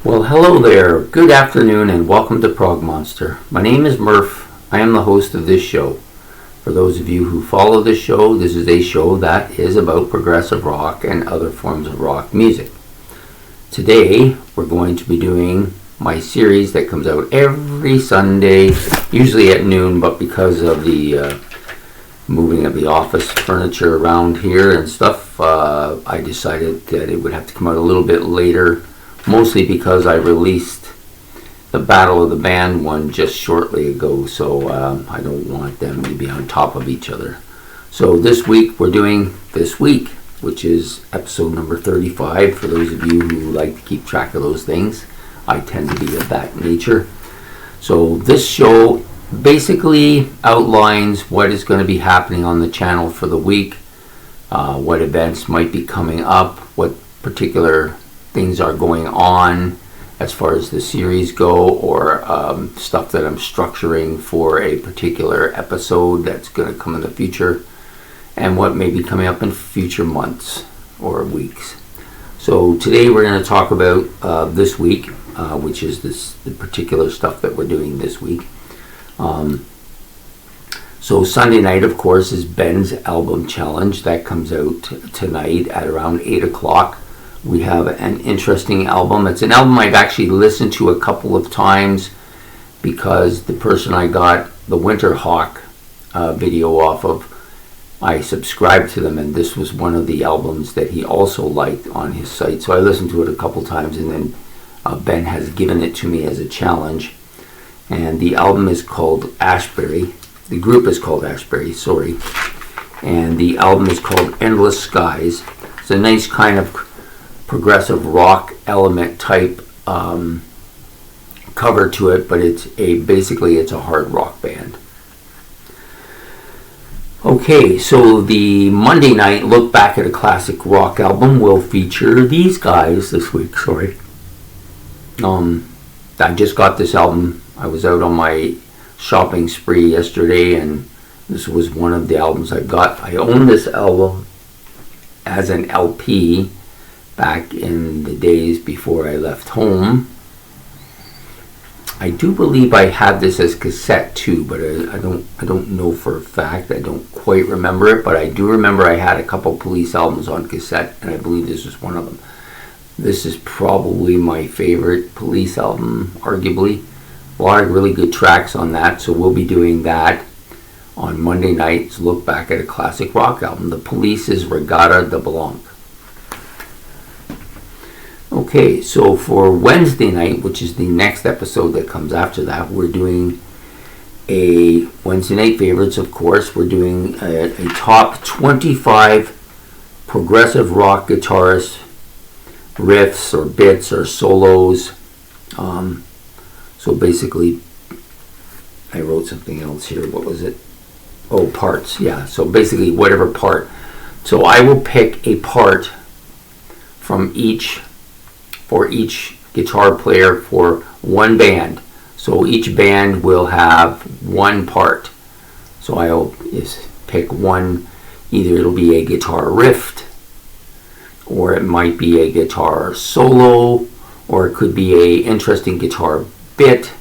Well, hello there. Good afternoon and welcome to Prog Monster. My name is Murph. I am the host of this show. For those of you who follow this show, this is a show that is about progressive rock and other forms of rock music. Today, we're going to be doing my series that comes out every Sunday, usually at noon, but because of the moving of the office furniture around here and stuff, I decided that it would have to come out a little bit later. Mostly because I released the Battle of the Band one just shortly ago, so I don't want them to be on top of each other. So this week we're doing This Week, which is episode number 35. For those of you who like to keep track of those things, I tend to be of that nature. So this show basically outlines what is going to be happening on the channel for the week, what events might be coming up, what particular things are going on as far as the series go, or stuff that I'm structuring for a particular episode that's going to come in the future, and what may be coming up in future months or weeks. So today we're going to talk about this week, which is the particular stuff that we're doing this week. So Sunday night, of course, is Ben's album challenge. That comes out tonight at around 8 o'clock. We have an interesting album. It's an album I've actually listened to a couple of times because the person I got the Winter Hawk video off of, I subscribed to them, and this was one of the albums that he also liked on his site. So I listened to it a couple times, and then Ben has given it to me as a challenge. And the album is called Ashbury. The group is called Ashbury, sorry. And the album is called Endless Skies. It's a nice kind of progressive rock element type cover to it, but basically it's a hard rock band. Okay, so the Monday night look back at a classic rock album will feature these guys this week. Sorry, I just got this album. I was out on my shopping spree yesterday, and this was one of the albums I got. I own this album as an LP back in the days before I left home. I do believe I had this as cassette too, but I don't know for a fact. I don't quite remember it, but I do remember I had a couple Police albums on cassette, and I believe this was one of them. This is probably my favorite Police album, arguably. A lot of really good tracks on that, so we'll be doing that on Monday nights. Look back at a classic rock album. The Police's Regatta de Blanc. Okay, so for Wednesday night, which is the next episode that comes after that, we're doing a Wednesday night favorites, of course. We're doing a top 25 progressive rock guitarist riffs or bits or solos. So basically, I wrote something else here. What was it? Oh, parts. Yeah, so basically whatever part. So I will pick a part from for each guitar player for one band. So each band will have one part. So I'll just pick one. Either it'll be a guitar riff, or it might be a guitar solo, or it could be a interesting guitar bit,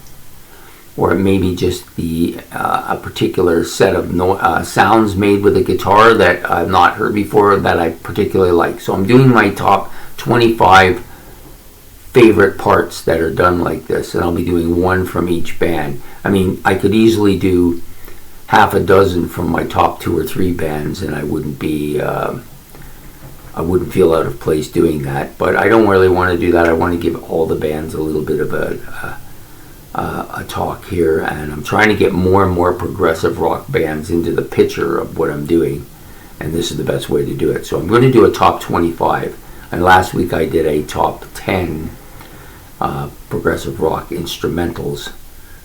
or it may be just a particular set of sounds made with a guitar that I've not heard before that I particularly like. So I'm doing my top 25 favorite parts that are done like this, and I'll be doing one from each band. I mean, I could easily do half a dozen from my top 2 or 3 bands, and I wouldn't feel out of place doing that. But I don't really want to do that. I want to give all the bands a little bit of a talk here, and I'm trying to get more and more progressive rock bands into the picture of what I'm doing, and this is the best way to do it. So I'm going to do a top 25, and last week I did a top 10 progressive rock instrumentals,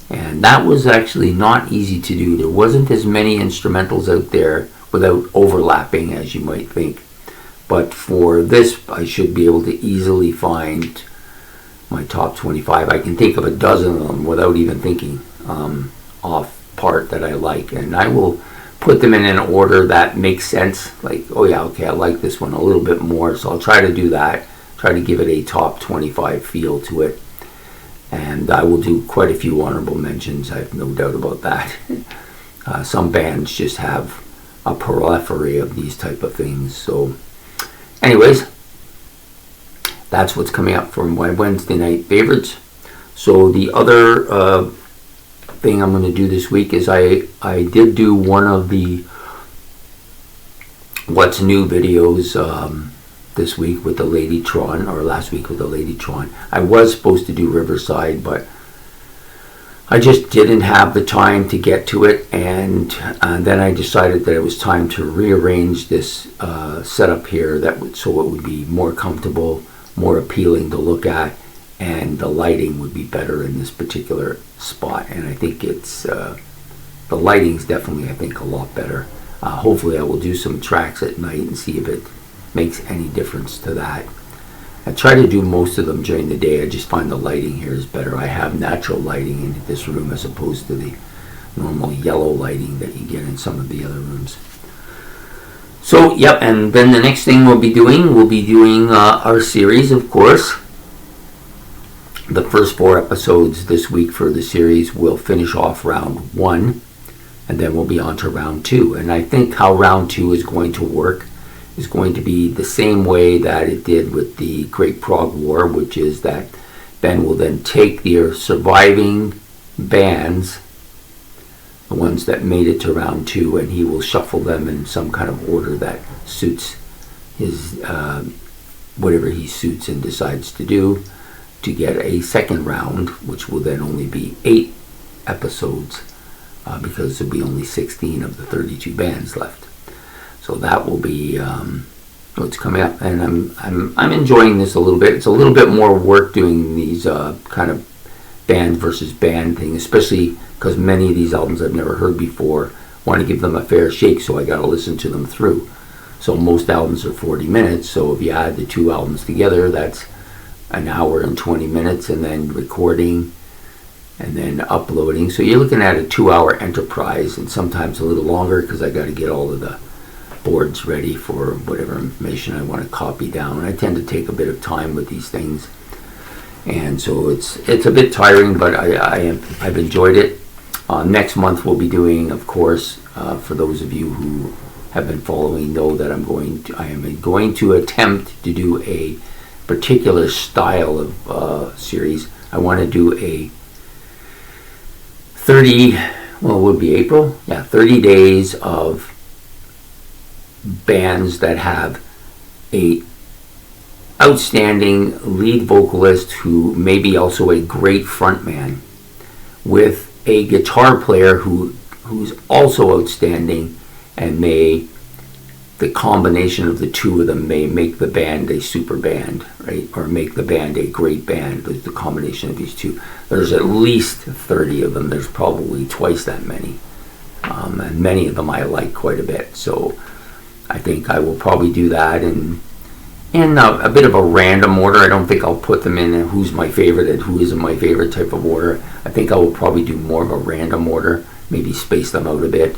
and that was actually not easy to do. There wasn't as many instrumentals out there without overlapping as you might think, but for this I should be able to easily find my top 25. I can think of a dozen of them without even thinking off part that I like, and I will put them in an order that makes sense. Like, oh yeah, okay, I like this one a little bit more, so I'll try to do that. try to give it a top 25 feel to it. And I will do quite a few honorable mentions, I have no doubt about that. Some bands just have a periphery of these type of things. So anyways, that's what's coming up for my Wednesday night favorites. So the other thing I'm going to do this week is I did do one of the What's New videos this week with the Ladytron, or last week with the Ladytron. I was supposed to do Riverside, but I just didn't have the time to get to it, and then I decided that it was time to rearrange this setup here so it would be more comfortable, more appealing to look at, and the lighting would be better in this particular spot. And I think it's the lighting's definitely, I think, a lot better. Hopefully I will do some tracks at night and see if it makes any difference to that. I try to do most of them during the day. I just find the lighting here is better. I have natural lighting in this room as opposed to the normal yellow lighting that you get in some of the other rooms. So, yep, and then the next thing we'll be doing our series, of course. The first 4 episodes this week for the series will finish off round 1, and then we'll be on to round 2. And I think how round 2 is going to work is going to be the same way that it did with the Great Prog War, which is that Ben will then take their surviving bands, the ones that made it to round 2, and he will shuffle them in some kind of order that suits his whatever he suits and decides to do, to get a second round, which will then only be 8 episodes, because there'll be only 16 of the 32 bands left. So that will be what's coming up, and I'm enjoying this a little bit. It's a little bit more work doing these kind of band versus band thing, especially because many of these albums I've never heard before. Want to give them a fair shake, so I got to listen to them through. So most albums are 40 minutes. So if you add the 2 albums together, that's an hour and 20 minutes, and then recording, and then uploading. So you're looking at a 2-hour enterprise, and sometimes a little longer because I got to get all of the boards ready for whatever information I want to copy down. I tend to take a bit of time with these things, and so it's a bit tiring, but I've enjoyed it. Next month we'll be doing, of course, for those of you who have been following know that I am going to attempt to do a particular style of series. I want to do a 30 days of bands that have a outstanding lead vocalist who may be also a great frontman, with a guitar player who's also outstanding, and the combination of the 2 of them may make the band a super band, right? Or make the band a great band. The combination of these 2. There's at least 30 of them. There's probably twice that many, and many of them I like quite a bit. So I think I will probably do that in a bit of a random order. I don't think I'll put them in who's my favorite and who isn't my favorite type of order. I think I will probably do more of a random order, maybe space them out a bit,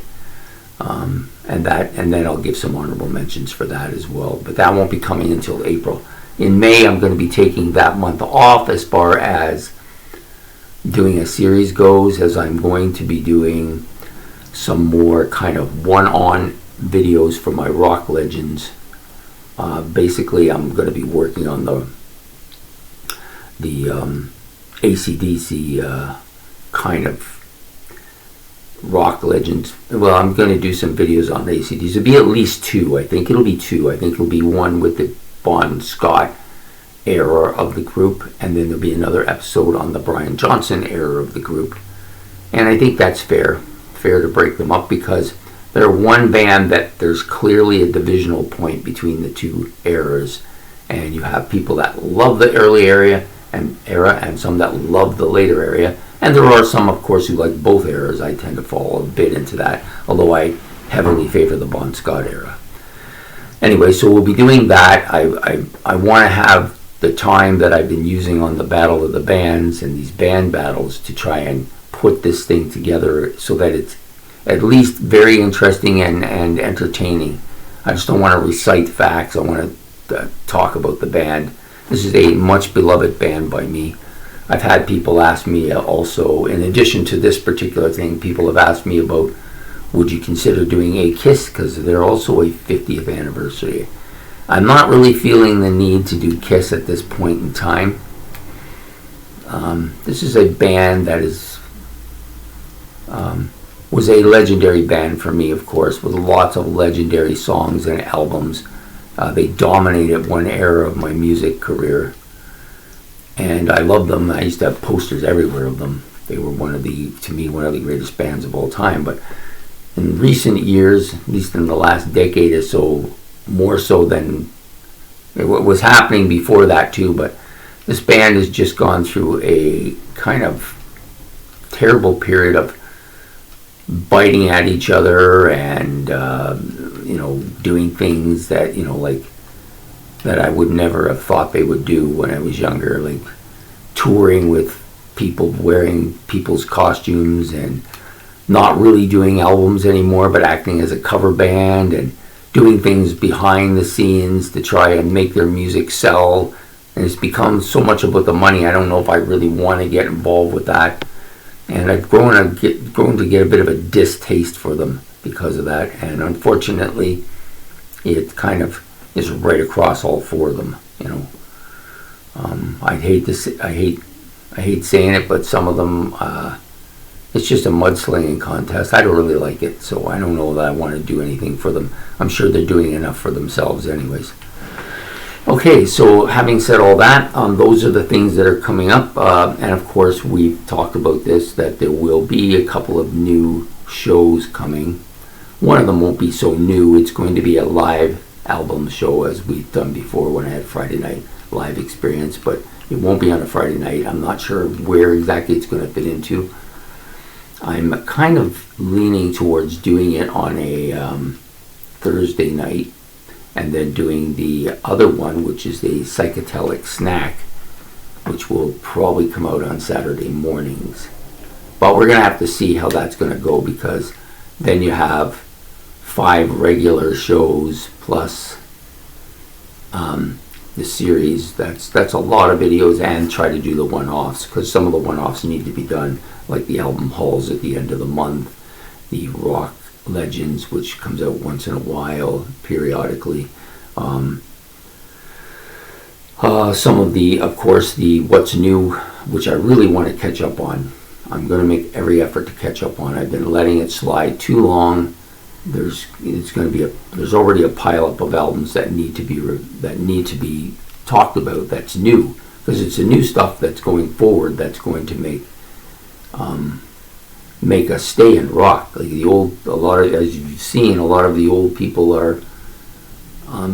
and then I'll give some honorable mentions for that as well. But that won't be coming until April. In May, I'm going to be taking that month off as far as doing a series goes, as I'm going to be doing some more kind of one-on videos for my Rock Legends. Basically, I'm going to be working on the AC/DC kind of Rock Legends. Well, I'm going to do some videos on AC/DC. It'll be at least 2. I think it'll be 2. I think it'll be one with the Bon Scott era of the group, and then there'll be another episode on the Brian Johnson era of the group. And I think that's fair to break them up, because they're one band that there's clearly a divisional point between the 2 eras, and you have people that love the early era and some that love the later era, and there are some, of course, who like both eras. I tend to fall a bit into that, although I heavily favor the Bon Scott era. Anyway, so we'll be doing that. I want to have the time that I've been using on the Battle of the Bands and these band battles to try and put this thing together so that it's at least very interesting and entertaining. I just don't want to recite facts. I want to talk about the band This is a much beloved band by me. I've had people ask me also, in addition to this particular thing, people have asked me about, would you consider doing a Kiss, because they're also a 50th anniversary. I'm not really feeling the need to do Kiss at this point in time. This is a band that was a legendary band for me, of course, with lots of legendary songs and albums. They dominated one era of my music career, and I loved them. I used to have posters everywhere of them. They were to me, one of the greatest bands of all time. But in recent years, at least in the last decade or so, more so than what was happening before that too, but this band has just gone through a kind of terrible period of biting at each other and doing things that like that I would never have thought they would do when I was younger, like touring with people, wearing people's costumes, and not really doing albums anymore, but acting as a cover band and doing things behind the scenes to try and make their music sell. And it's become so much about the money. I don't know if I really want to get involved with that. And I've grown to get a bit of a distaste for them because of that. And unfortunately, it kind of is right across all four of them. I hate saying it, but some of them, it's just a mudslinging contest. I don't really like it, so I don't know that I want to do anything for them. I'm sure they're doing enough for themselves anyways. Okay, so having said all that, those are the things that are coming up. And of course, we've talked about this, that there will be a couple of new shows coming. One of them won't be so new. It's going to be a live album show, as we've done before when I had Friday night live experience, but it won't be on a Friday night. I'm not sure where exactly it's going to fit into. I'm kind of leaning towards doing it on a Thursday night, and then doing the other one, which is the psychedelic snack, which will probably come out on Saturday mornings. But we're going to have to see how that's going to go, because then you have 5 regular shows plus the series. That's a lot of videos, and try to do the one-offs, because some of the one-offs need to be done, like the album hauls at the end of the month, the rock legends, which comes out once in a while, periodically. Some of the, of course, the what's new, which I really want to catch up on. I'm going to make every effort to catch up on. I've been letting it slide too long. There's already a pileup of albums that need to be talked about. That's new, because it's the new stuff that's going forward that's going to make us stay in rock. Like as you've seen, a lot of the old people are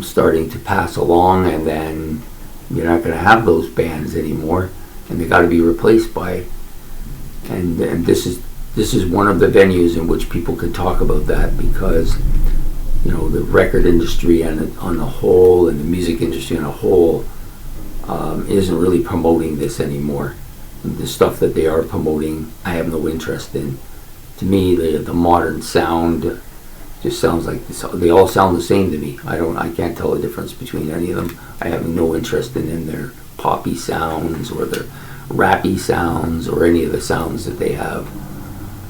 starting to pass along, and then you're not going to have those bands anymore, and they got to be replaced by. And this is one of the venues in which people can talk about that, because the record industry on the whole, and the music industry on a whole, isn't really promoting this anymore. The stuff that they are promoting, I have no interest in. To me, the modern sound just sounds like they all sound the same to me. I can't tell the difference between any of them. I have no interest in their poppy sounds or their rappy sounds or any of the sounds that they have.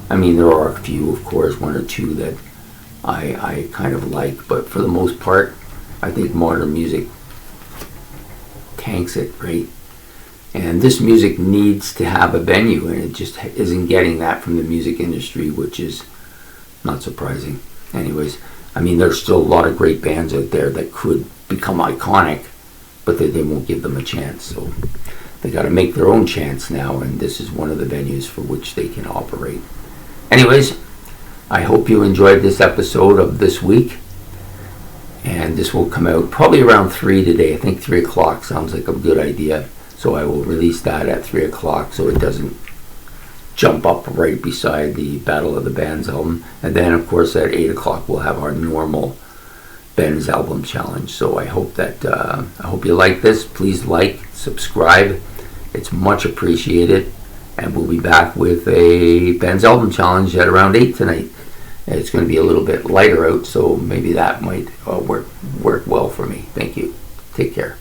I mean, there are a few, of course, 1 or 2 that I kind of like, but for the most part, I think modern music tanks it, right? And this music needs to have a venue, and it just isn't getting that from the music industry, which is not surprising. Anyways, I mean, there's still a lot of great bands out there that could become iconic, but they won't give them a chance. So they got to make their own chance now, and this is one of the venues for which they can operate. Anyways, I hope you enjoyed this episode of this week, and this will come out probably around 3 today. I think 3 o'clock sounds like a good idea. So I will release that at 3 o'clock so it doesn't jump up right beside the Battle of the Bands album. And then, of course, at 8 o'clock we'll have our normal Ben's album challenge. So I hope you like this. Please like, subscribe. It's much appreciated. And we'll be back with a Ben's album challenge at around 8 tonight. It's going to be a little bit lighter out, so maybe that might work well for me. Thank you. Take care.